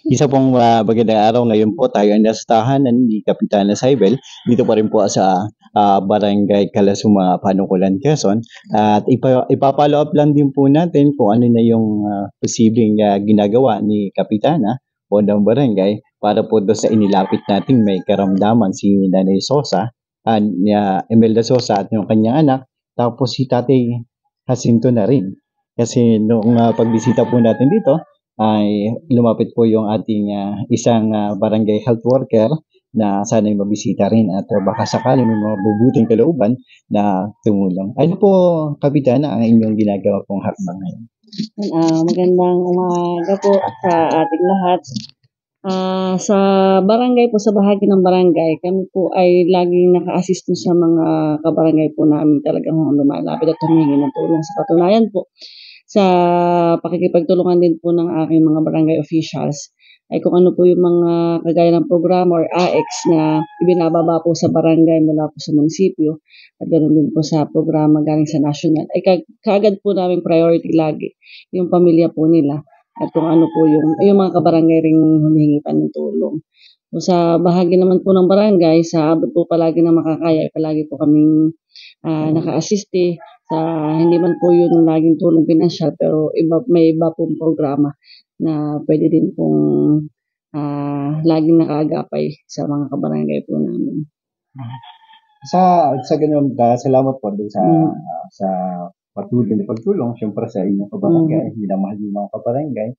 Isa pong magandang araw. Ngayon po tayo ay nasa tahanan ni Kapitana Saibel. Dito pa rin po sa Barangay Kalasuma, Panukulan, Quezon. At ipapollow up lang din po natin kung ano na yung posibleng ginagawa ni Kapitana o ng barangay para po doon sa inilapit nating may karamdaman si Nanay Sosa, ni Imelda Sosa at yung kanyang anak. Tapos si Tatay Jacinto na rin. Kasi noong pagbisita po natin dito, ay lumapit po yung ating isang barangay health worker na sana'y mabisita rin at baka sakali may mga mabubuting kalooban na tumulong. Ano po, Kapitana, ang inyong ginagawa pong hakbang ngayon? Magandang umaga po sa ating lahat. Sa barangay po, sa bahagi ng barangay, kami po ay laging naka-assist sa mga kabarangay po namin talagang lumalapit at humingi ng tulong. Sa katunayan po, sa pakikipagtulungan din po ng aking mga barangay officials, ay kung ano po yung mga kagaya ng programa or AX na ibinababa po sa barangay mula po sa munisipyo at ganoon din po sa programa galing sa national, ay kaagad po namin priority lagi yung pamilya po nila at kung ano po yung mga kabarangay ring humihingi pa ng tulong. So, sa bahagi naman po ng barangay, sa abot po palagi na makakaya, palagi po kaming naka-assist sa hindi man po yun laging tulong pinansyal, pero may iba pong programa na pwede din pong laging nakaagapay sa mga kabarangay po namin. Sa ganun, salamat po din sa patuloy na pagtulong, siyempre sa inyong kabarangay, minamahal yung mga kabarangay.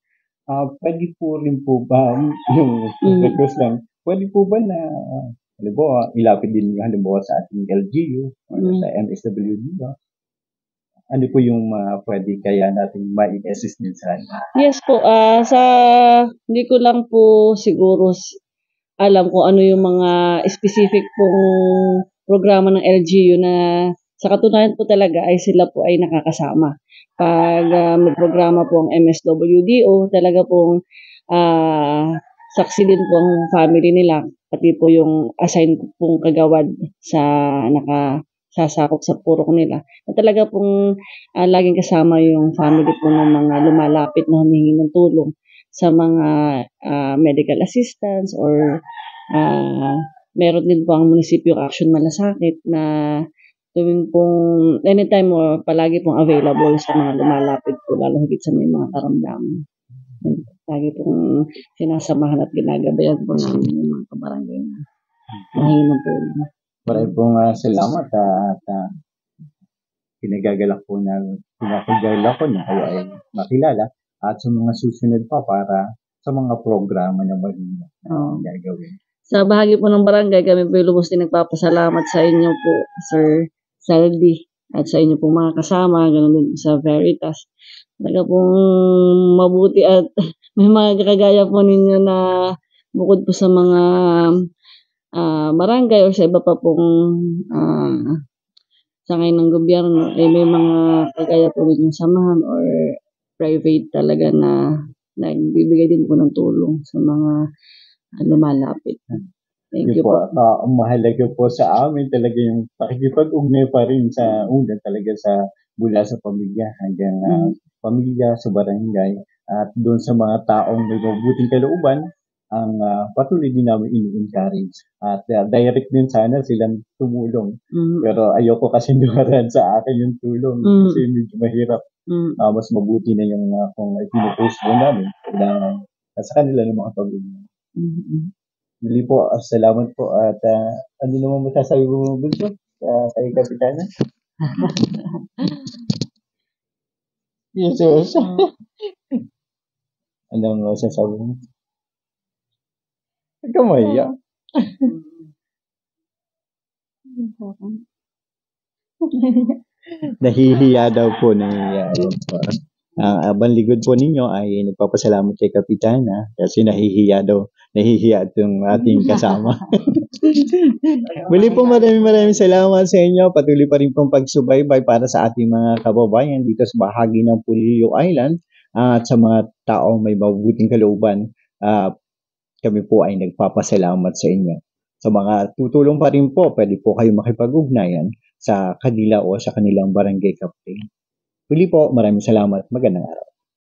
Pwede po rin po ba yung request lang, pwede po ba na halimbawa, ilapit din halimbawa sa ating LGU o sa MSWD, no? Ano po yung pwede kaya natin ma-assist din sa Yes po, hindi ko lang po siguro alam kung ano yung mga specific pong programa ng LGU na sa katunayan po talaga ay sila po ay nakakasama. Pag may programa po ang MSWDO, talaga pong saksi din po ang family nila, pati po yung assign pong kagawad sa nakasasakop sa purok nila. At talaga pong laging kasama yung family po ng mga lumalapit na humingi ng tulong sa mga medical assistance or meron din po ang Munisipyo Action Malasakit na tuwing pong anytime or palagi pong available sa mga lumalapit po, lalo higit sa may mga karamdaman. Lagi pong sinasamahan at ginagabayan po namin yung mga kabarangay na mahingi ng tulong. Maraming pong salamat at pinagagalak po na kayo ay makilala at sa mga susunod pa para sa mga programa na maging gagawin. Sa bahagi po ng barangay, kami po lubos din nagpapasalamat sa inyo po, Sir Saldi, at sa inyo pong mga kasama, ganoon din sa Veritas. Talaga pong mabuti at may mga kagaya po ninyo na bukod po sa mga barangay o sa iba pa pong sangay ng gobyerno, ay may mga kagaya po ninyong samahan or private talaga na nagbibigay din po ng tulong sa mga lumalapit. Thank you po. Ang mahalaga po sa amin talaga yung pakikipag-ugnay pa rin sa talaga mula sa pamilya hanggang pamilya sa barangay at doon sa mga taong may mabuting kalooban ang patuloy din namin ini-encourage at direct din sana silang tumulong. Pero ayoko kasi dumaraan sa akin yung tulong kasi medyo mahirap. Mas mabuti na yung kung pinupost mo namin kailangan sa kanila ng mga pag-ugnay. Muli po, salamat po at ano naman masasabi mo Bunso kay Kapitana? Jesus. Anong masasabi mo? Huwag ka mahiya. Nahihiya daw po, nahihiya. Ang banligod po ninyo ay nagpapasalamat kay Kapitana kasi nahihiya itong ating kasama. Muli po maraming salamat sa inyo. Patuloy pa rin pong pagsubaybay para sa ating mga kababayan dito sa bahagi ng Pulilio Island at sa mga taong may mabubuting kalooban. Kami po ay nagpapasalamat sa inyo. Sa mga tutulong pa rin po, pwede po kayo makipag-ugnayan sa kanila o sa kanilang barangay captain. Muli po, maraming salamat. Magandang araw.